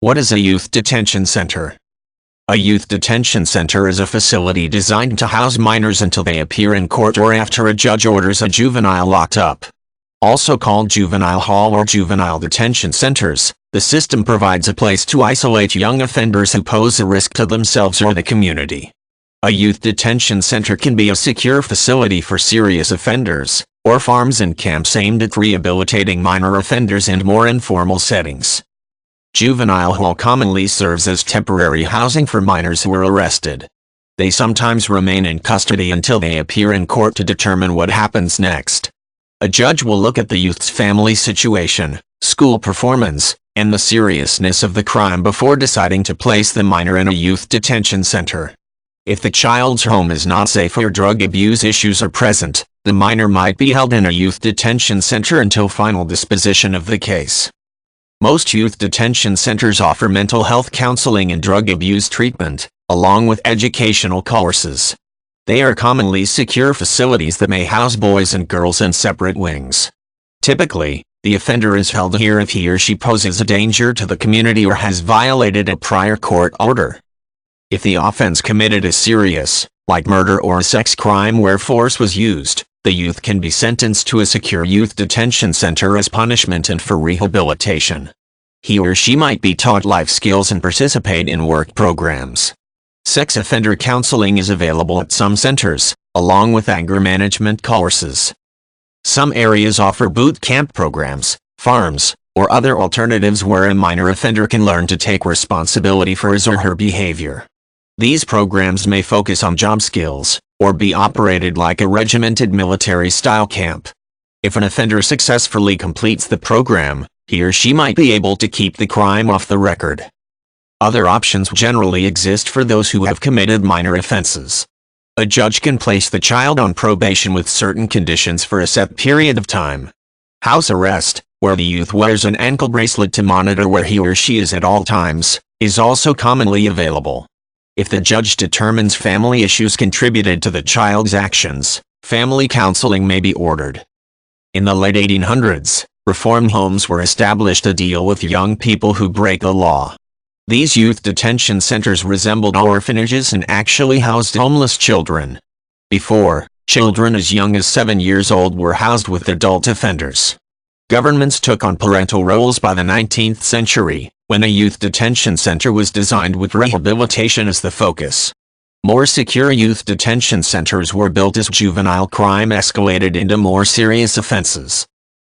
What is a youth detention center? A youth detention center is a facility designed to house minors until they appear in court or after a judge orders a juvenile locked up. Also called juvenile hall or juvenile detention centers, the system provides a place to isolate young offenders who pose a risk to themselves or the community. A youth detention center can be a secure facility for serious offenders, or farms and camps aimed at rehabilitating minor offenders in more informal settings. Juvenile hall commonly serves as temporary housing for minors who are arrested. They sometimes remain in custody until they appear in court to determine what happens next. A judge will look at the youth's family situation, school performance, and the seriousness of the crime before deciding to place the minor in a youth detention center. If the child's home is not safe or drug abuse issues are present, the minor might be held in a youth detention center until final disposition of the case. Most youth detention centers offer mental health counseling and drug abuse treatment, along with educational courses. They are commonly secure facilities that may house boys and girls in separate wings. Typically, the offender is held here if he or she poses a danger to the community or has violated a prior court order. If the offense committed is serious, like murder or a sex crime where force was used, the youth can be sentenced to a secure youth detention center as punishment and for rehabilitation. He or she might be taught life skills and participate in work programs. Sex offender counseling is available at some centers, along with anger management courses. Some areas offer boot camp programs, farms, or other alternatives where a minor offender can learn to take responsibility for his or her behavior. These programs may focus on job skills, or be operated like a regimented military-style camp. If an offender successfully completes the program, he or she might be able to keep the crime off the record. Other options generally exist for those who have committed minor offenses. A judge can place the child on probation with certain conditions for a set period of time. House arrest, where the youth wears an ankle bracelet to monitor where he or she is at all times, is also commonly available. If the judge determines family issues contributed to the child's actions, family counseling may be ordered. In the late 1800s, reform homes were established to deal with young people who break the law. These youth detention centers resembled orphanages and actually housed homeless children. Before, children as young as 7 years old were housed with adult offenders. Governments took on parental roles by the 19th century, when a youth detention center was designed with rehabilitation as the focus. More secure youth detention centers were built as juvenile crime escalated into more serious offenses.